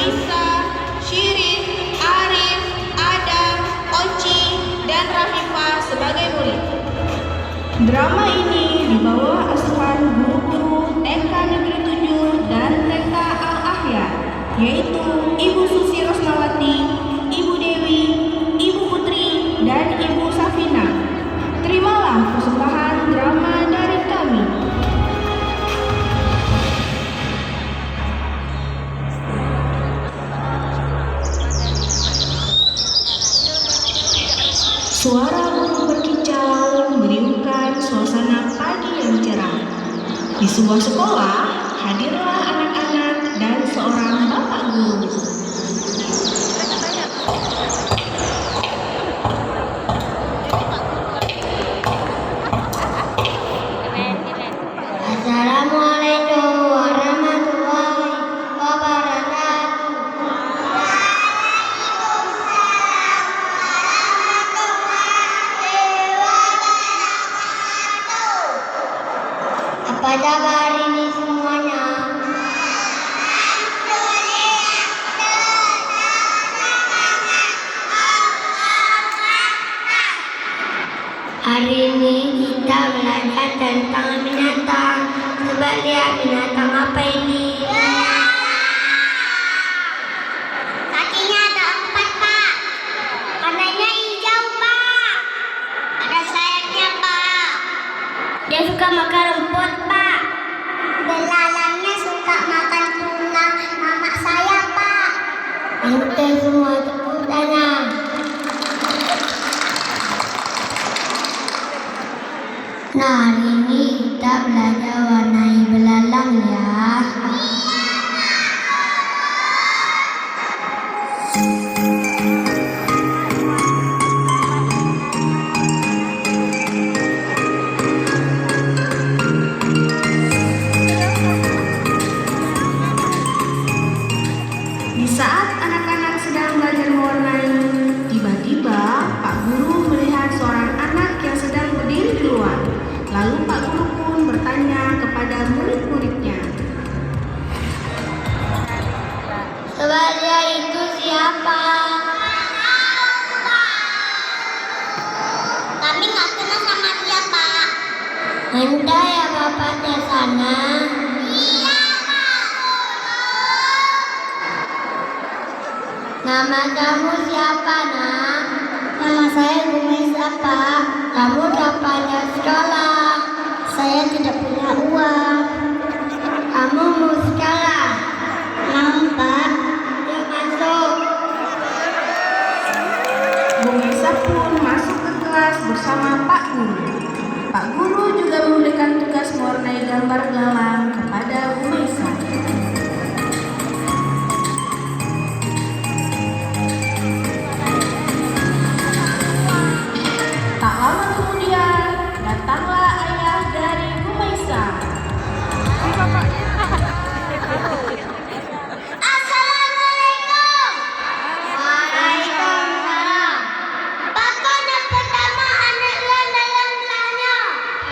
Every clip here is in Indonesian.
Umaisa, Syirin, Arif, Adam, Oci, dan Rafifah sebagai murid. Drama ini dibawa asuhan guru-guru TK Negeri 7 dan TK Al-Ahya, yaitu Ibu Susi Rosnawati, Ibu Dewi, Ibu Putri, dan Ibu Safina. Terimalah persembahan drama dari kami. Suara burung berkicau meriuhkan suasana pagi yang cerah. Di sebuah sekolah, hadirlah anak-anak dan seorang bapak guru. Assalamualaikum warahmatullahi wabarakatuh. Apa kabar hari ini semuanya? Hari ini kita belajar tentang binatang. Coba lihat binatang apa ini? Kakinya ada 4, Pak. Warnanya hijau, Pak. Ada sayapnya, Pak. Dia suka makan rumput, Pak. Belalangnya suka makan tulang mama saya, Pak. Oke, semua tepuk tangan. Nah, hari ini kita belajar warnai belalang ya. Di saat anak-anak sedang belajar mewarnai, tiba-tiba Pak Guru melihat seorang anak yang sedang berdiri di luar. Lalu Pak Guru pun bertanya kepada murid-muridnya. Sebenarnya itu siapa? Kami nggak kenal sama dia, Pak. Anda ya bapaknya sana? Iya, Pak. Nama kamu siapa, Nak? Nama saya Gumaisa, Pak. Kamu kapan sekolah? Saya tidak punya uang. Kamu mau sekolah? Mau, Pak. Yuk masuk. Bu Mesa pun masuk ke kelas bersama Pak Guru. Pak Guru juga memberikan tugas mewarnai gambar belalang kepada Bu Mesa. Tak lama kemudian, datanglah ayah dari Bu Mesa. Assalamualaikum. Waalaikumsalam. Pak, kode pertama anak lan dalam belanya.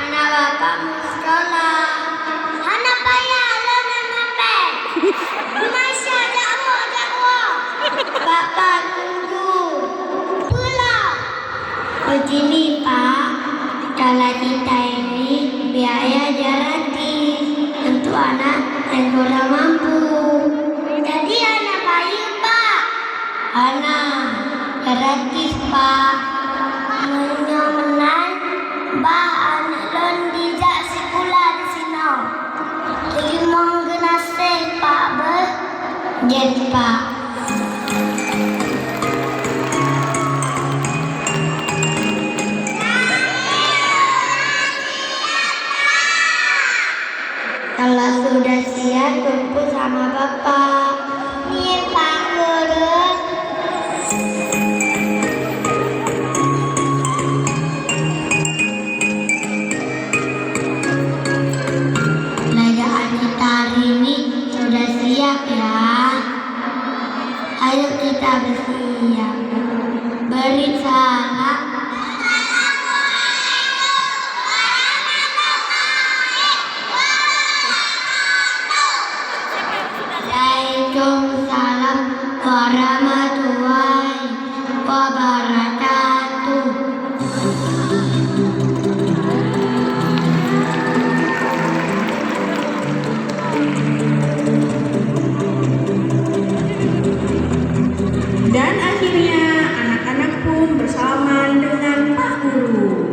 Anak bapakmu sekolah. Anak payah lo namapen. Masya jauh. Bapak tunggu. Pulang. Begini, Pak. Kalau kita ini biaya gratis untuk anak yang kurang mampu. Jadi anak bayi, Pak. Anak gratis, Pak. Menyomenan bah anak lon dijak sekolah di sini. Jadi menggenase, Pak, ber. Jadi, Pak. Kalau sudah siap, kumpul sama Bapak. Iya, Pak Guru. Belajar kita hari ini sudah siap ya. Ayo kita bersiap. Beri salam. Waalaikumsalam warahmatullahi wabarakatuh. Dan akhirnya anak-anak pun bersalaman dengan Pak Guru.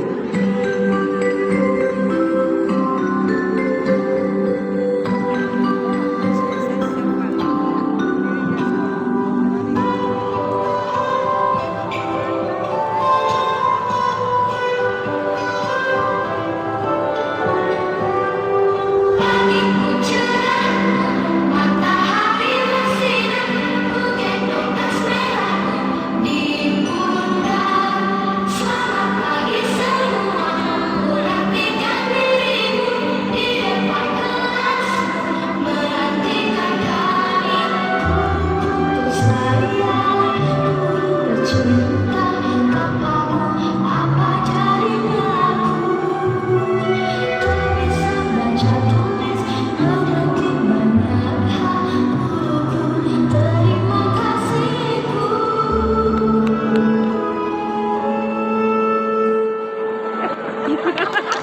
Ha ha ha!